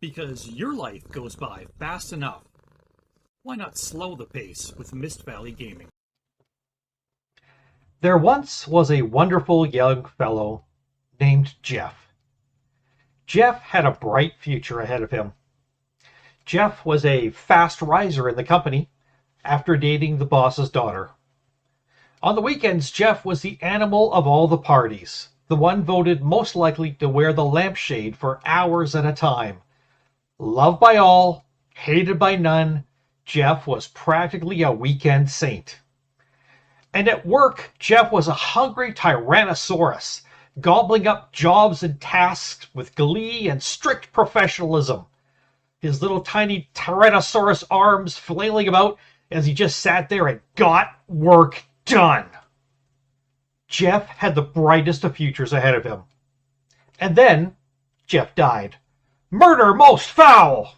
Because your life goes by fast enough. Why not slow the pace with Mist Valley Gaming? There once was a wonderful young fellow named Jeff. Jeff had a bright future ahead of him. Jeff was a fast riser in the company after dating the boss's daughter. On the weekends, Jeff was the animal of all the parties, the one voted most likely to wear the lampshade for hours at a time. Loved by all, hated by none, Jeff was practically a weekend saint. And at work, Jeff was a hungry tyrannosaurus, gobbling up jobs and tasks with glee and strict professionalism. His little tiny tyrannosaurus arms flailing about as he just sat there and got work done. Jeff had the brightest of futures ahead of him. And then Jeff died. Murder most foul!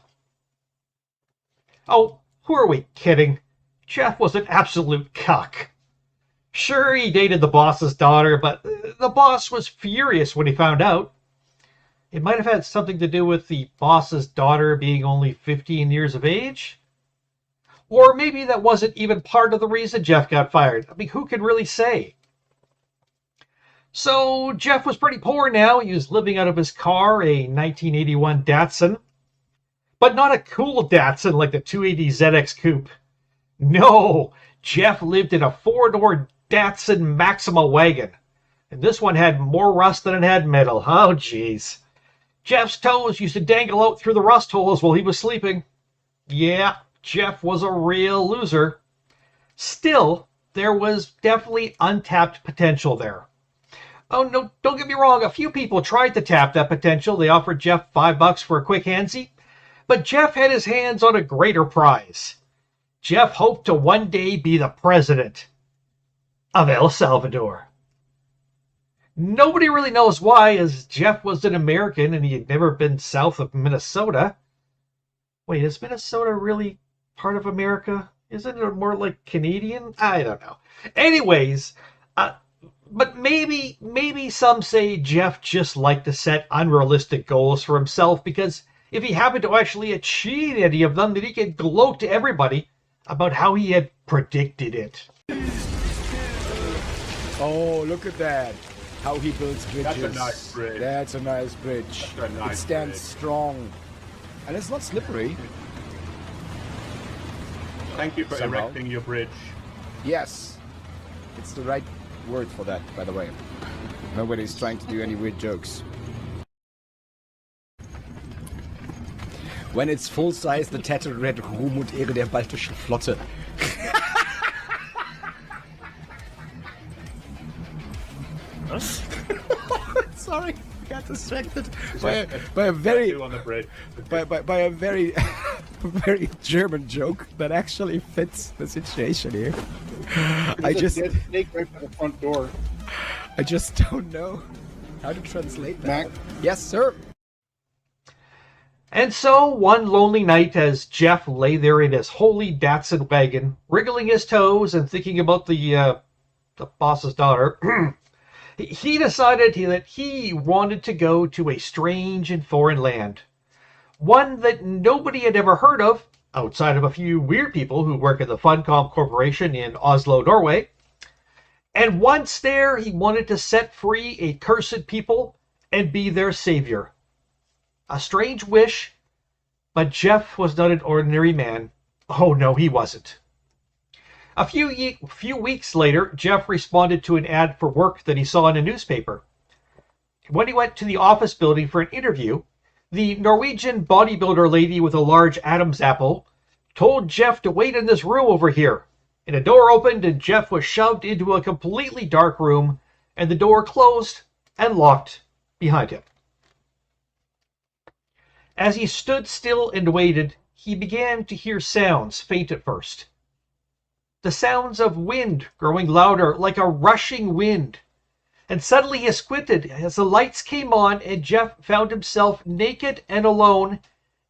Oh, who are we kidding? Jeff was an absolute cuck. Sure, he dated the boss's daughter, but the boss was furious when he found out. It might have had something to do with the boss's daughter being only 15 years of age. Or maybe that wasn't even part of the reason Jeff got fired. I mean, who can really say? So Jeff was pretty poor now. He was living out of his car, a 1981 Datsun. But not a cool Datsun like the 280 ZX Coupe. No, Jeff lived in a four-door Datsun Maxima wagon. And this one had more rust than it had metal. Oh, jeez. Jeff's toes used to dangle out through the rust holes while he was sleeping. Yeah, Jeff was a real loser. Still, there was definitely untapped potential there. Oh, no, don't get me wrong. A few people tried to tap that potential. They offered Jeff $5 for a quick handsy. But Jeff had his hands on a greater prize. Jeff hoped to one day be the president of El Salvador. Nobody really knows why, as Jeff was an American and he had never been south of Minnesota. Wait, is Minnesota really part of America? Isn't it more like Canadian? I don't know. Anyways, but maybe some say Jeff just liked to set unrealistic goals for himself, because if he happened to actually achieve any of them, then he could gloat to everybody about how he had predicted it. Oh, look at that. How he builds bridges. That's a nice bridge. That's a nice bridge. That's a nice it stands bridge. strong. And it's not slippery. Thank you for Somehow. erecting your bridge. Yes. It's the right word for that, by the way. Nobody's trying to do any weird jokes. When it's full size, the tattered red Ruhm und Ehre der baltischen Flotte. Sorry, I got distracted by a very On the bridge. by a very very German joke that actually fits the situation here. I just dead snake right by the front door. I just don't know how to translate that. Mac? Yes, sir. And so, one lonely night, as Jeff lay there in his holy Datsun wagon, wriggling his toes and thinking about the boss's daughter, he decided that he wanted to go to a strange and foreign land. One that nobody had ever heard of, outside of a few weird people who work at the Funcom Corporation in Oslo, Norway. And once there, he wanted to set free a cursed people and be their savior. A strange wish, but Jeff was not an ordinary man. Oh no, he wasn't. A few weeks later, Jeff responded to an ad for work that he saw in a newspaper. When he went to the office building for an interview, the Norwegian bodybuilder lady with a large Adam's apple told Jeff to wait in this room over here. And a door opened and Jeff was shoved into a completely dark room, and the door closed and locked behind him. As he stood still and waited, he began to hear sounds, faint at first. The sounds of wind growing louder, like a rushing wind. And suddenly he squinted as the lights came on, and Jeff found himself naked and alone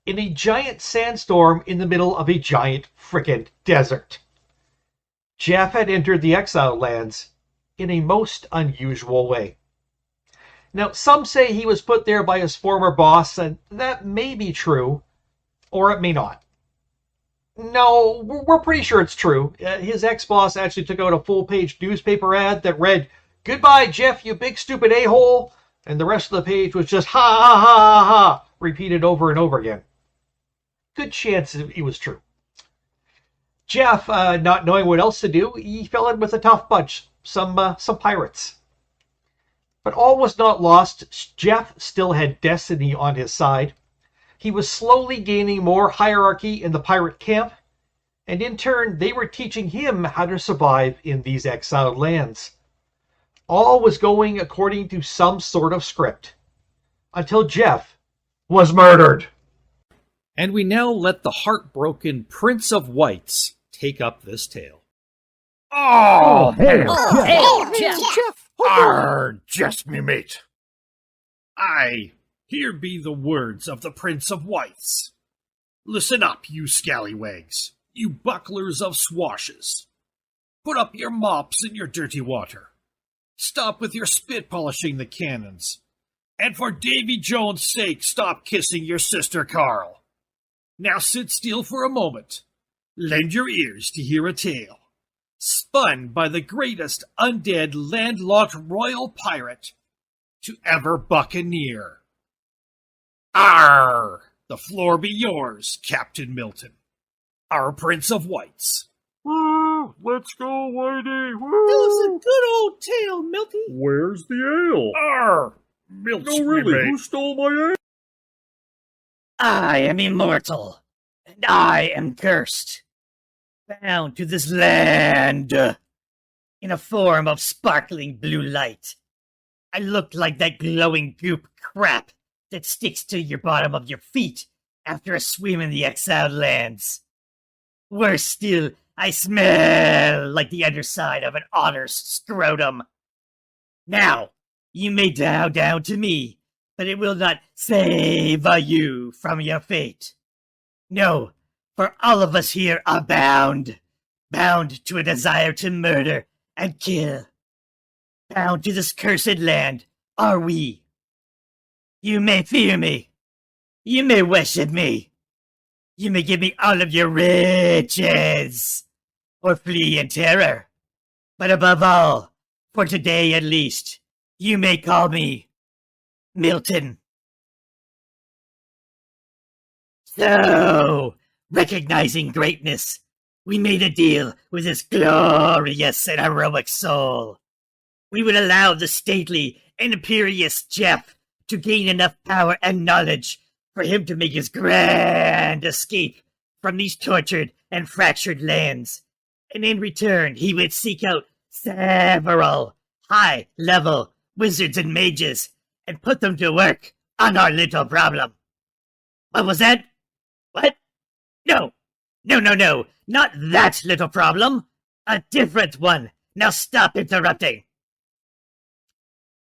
in a giant sandstorm in the middle of a giant frickin' desert. Jeff had entered the Exile lands in a most unusual way. Now, some say he was put there by his former boss, and that may be true, or it may not. No, we're pretty sure it's true. His ex-boss actually took out a full-page newspaper ad that read, "Goodbye, Jeff, you big stupid a-hole," and the rest of the page was just "ha ha ha ha ha," repeated over and over again. Good chance it was true. Jeff, not knowing what else to do, he fell in with a tough bunch, some pirates. But all was not lost. Jeff still had destiny on his side. He was slowly gaining more hierarchy in the pirate camp, and in turn, they were teaching him how to survive in these exiled lands. All was going according to some sort of script, until Jeff was murdered. And we now let the heartbroken Prince of Whites take up this tale. Oh, Hey, Jeff! Arr, just me mate. Aye, here be the words of the Prince of Whites. Listen up, you scallywags, you bucklers of swashes. Put up your mops and your dirty water. Stop with your spit polishing the cannons. And for Davy Jones' sake, stop kissing your sister Carl. Now sit still for a moment. Lend your ears to hear a tale, spun by the greatest undead landlocked royal pirate to ever buccaneer. Arr! The floor be yours, Captain Milton, our Prince of Whites. Woo, let's go, Whitey. Woo. That was a good old tale, Milty. Where's the ale? Arr! Milch No, me, really, mate. who stole my ale? I am immortal, and I am cursed, bound to this land in a form of sparkling blue light. I look like that glowing goop crap that sticks to your bottom of your feet after a swim in the exiled lands. Worse still, I smell like the underside of an otter's scrotum. Now, you may bow down to me, but it will not save you from your fate. No, for all of us here are bound to a desire to murder and kill. Bound to this cursed land are we. You may fear me. You may worship me. You may give me all of your riches, or flee in terror. But above all, for today at least, you may call me Milton. So, recognizing greatness, we made a deal with this glorious and heroic soul. We would allow the stately and imperious Jeff to gain enough power and knowledge for him to make his grand escape from these tortured and fractured lands. And in return, he would seek out several high-level wizards and mages and put them to work on our little problem. What was that? What? No, not that little problem. A different one. Now stop interrupting.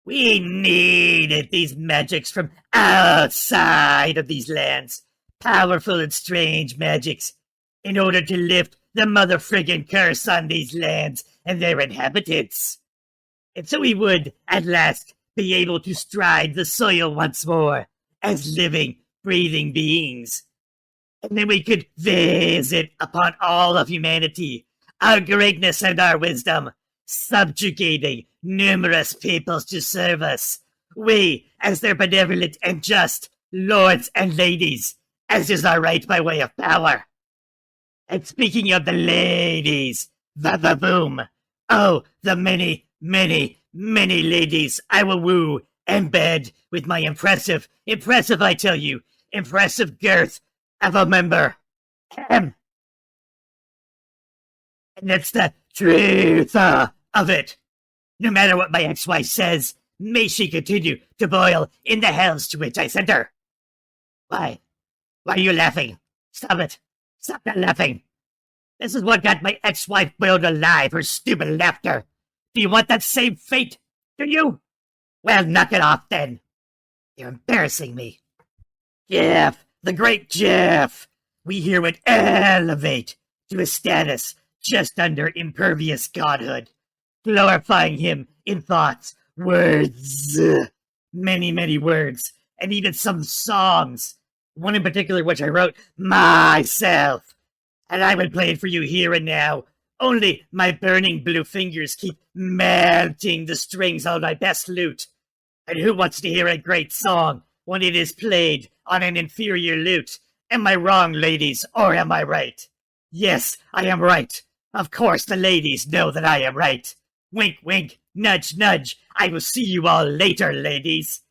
We needed these magics from outside of these lands, powerful and strange magics, in order to lift the mother friggin' curse on these lands and their inhabitants. And so we would, at last, be able to stride the soil once more as living, breathing beings. And then we could visit upon all of humanity our greatness and our wisdom, subjugating numerous peoples to serve us. We, as their benevolent and just lords and ladies, as is our right by way of power. And speaking of the ladies, va-va-boom. Oh, the many, many, many ladies I will woo and bed with my impressive, I tell you, impressive girth of a member. And that's the truth of it. No matter what my ex-wife says, may she continue to boil in the hells to which I sent her. Why? Why are you laughing? Stop it. Stop that laughing. This is what got my ex-wife boiled alive, her stupid laughter. Do you want that same fate? Do you? Well, knock it off then. You're embarrassing me. Jeff, the great Jeff. We here would elevate to a status just under impervious godhood, glorifying him in thoughts, words, many, many words, and even some songs. One in particular which I wrote myself. And I would play it for you here and now. Only my burning blue fingers keep melting the strings on my best lute. And who wants to hear a great song when it is played on an inferior lute? Am I wrong, ladies, or am I right? Yes, I am right. Of course the ladies know that I am right. Wink, wink, nudge, nudge. I will see you all later, ladies.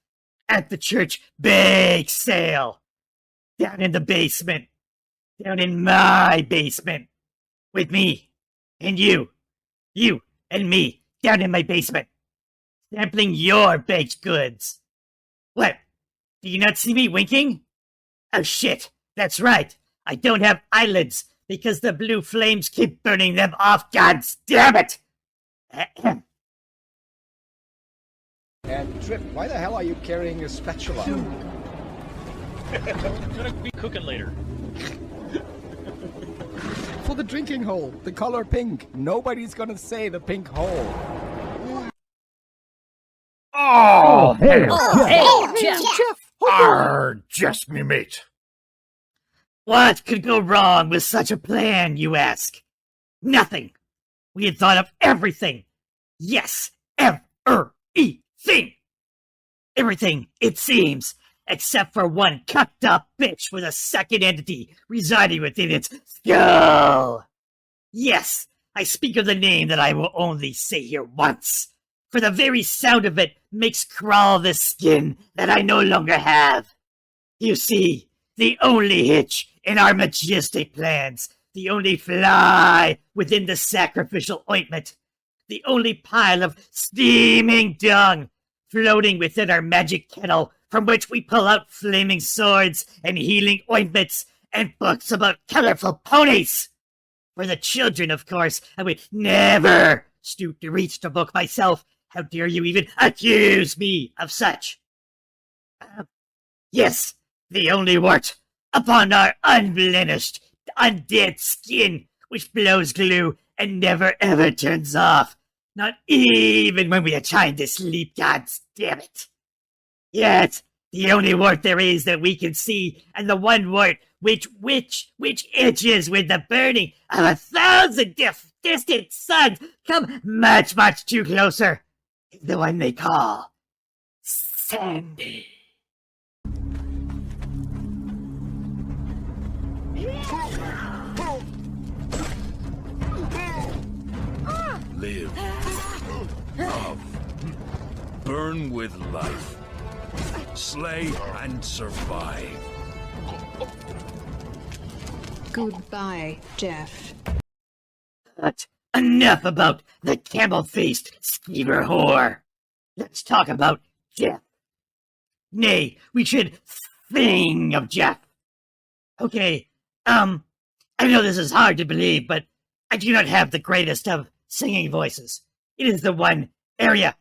At the church bake sale. Down in the basement. Down in my basement. With me. And you. You and me. Down in my basement. Sampling your baked goods. What? Do you not see me winking? Oh shit. That's right. I don't have eyelids because the blue flames keep burning them off. God damn it! And Trip, why the hell are you carrying a spatula? Gonna be cooking later. For the drinking hole, the color pink. Nobody's gonna say the pink hole. Oh, Hey, Jeff! Arr, just me mate. What could go wrong with such a plan, you ask? Nothing. We had thought of everything. Yes, everything. Everything, it seems, except for one cucked up bitch with a second entity residing within its skull. Yes, I speak of the name that I will only say here once, for the very sound of it makes crawl the skin that I no longer have. You see, the only hitch in our majestic plans, the only fly within the sacrificial ointment, the only pile of steaming dung floating within our magic kettle from which we pull out flaming swords and healing ointments and books about colorful ponies. For the children, of course, I would never stoop to reach the book myself. How dare you even accuse me of such? Yes, the only wart upon our unblemished, undead skin, which blows glue and never ever turns off. Not even when we are trying to sleep, God damn it. Yet, the only wart there is that we can see, and the one wart which itches with the burning of 1,000 distant suns come much, much too closer, is the one they call Sandy. Live, love, burn with life, slay and survive. Goodbye, Jeff. But enough about the camel-faced skeever whore. Let's talk about Jeff. Nay, we should sing of Jeff. Okay, I know this is hard to believe, but I do not have the greatest of singing voices. It is the one area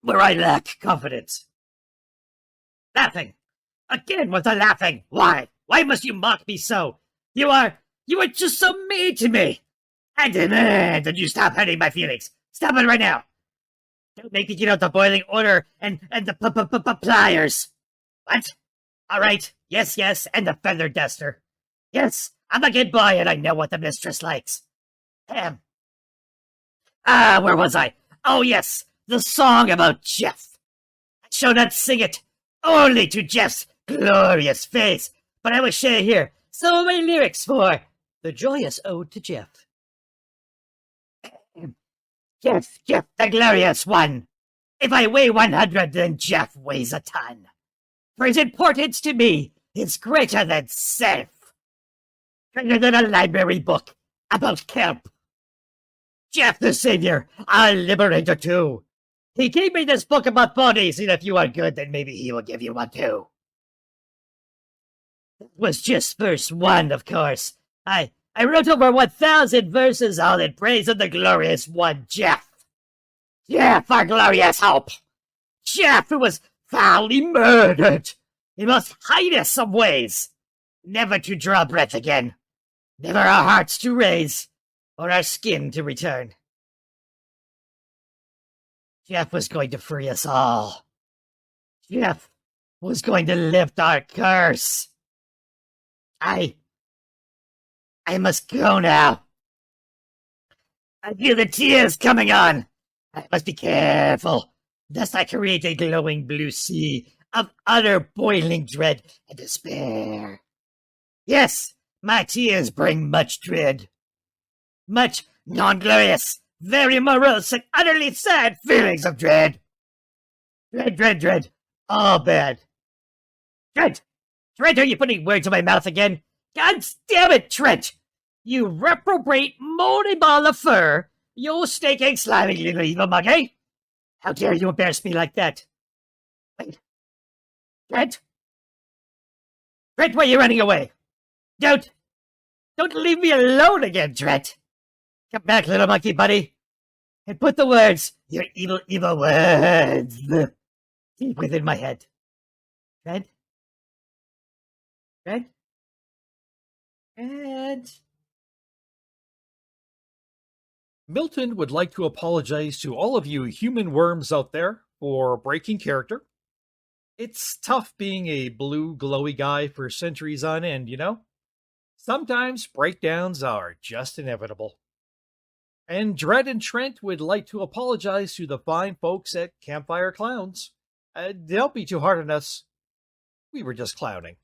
where I lack confidence. Laughing. Again with the laughing. Why? Why must you mock me so? You are just so mean to me. I demand that you stop hurting my feelings. Stop it right now. Don't make me get out the boiling order and the pliers. What? All right. Yes, and the feather duster. Yes, I'm a good boy and I know what the mistress likes. Where was I? Oh, yes, the song about Jeff. I shall not sing it only to Jeff's glorious face, but I will share here some of my lyrics for the joyous ode to Jeff. Jeff, the glorious one. If I weigh 100, then Jeff weighs a ton. For his importance to me is greater than self. Greater than a library book about kelp. Jeff the Savior, our liberator too. He gave me this book about bodies, and if you are good, then maybe he will give you one too. That was just verse 1, of course. I wrote over 1,000 verses all in praise of the glorious one, Jeff. Jeff, our glorious hope. Jeff, who was foully murdered in most heinous ways. Never to draw breath again. Never our hearts to raise, or our skin to return. Jeff was going to free us all. Jeff was going to lift our curse. I must go now. I feel the tears coming on. I must be careful, lest I create a glowing blue sea of utter boiling dread and despair. Yes, my tears bring much dread. Much non-glorious, very morose, and utterly sad feelings of dread. Dread. All bad. Trent! Are you putting words in my mouth again? God damn it, Trent! You reprobate moldy ball of fur! You stinking, slimy little evil monkey! How dare you embarrass me like that? Wait. Trent, why are you running away? Don't leave me alone again, Trent! Come back, little monkey buddy, and put the words, your evil, evil words, deep within my head. Trent? Milton would like to apologize to all of you human worms out there for breaking character. It's tough being a blue glowy guy for centuries on end, you know? Sometimes breakdowns are just inevitable. And Dredd and Trent would like to apologize to the fine folks at CampfireClowns. Don't be too hard on us. We were just clowning.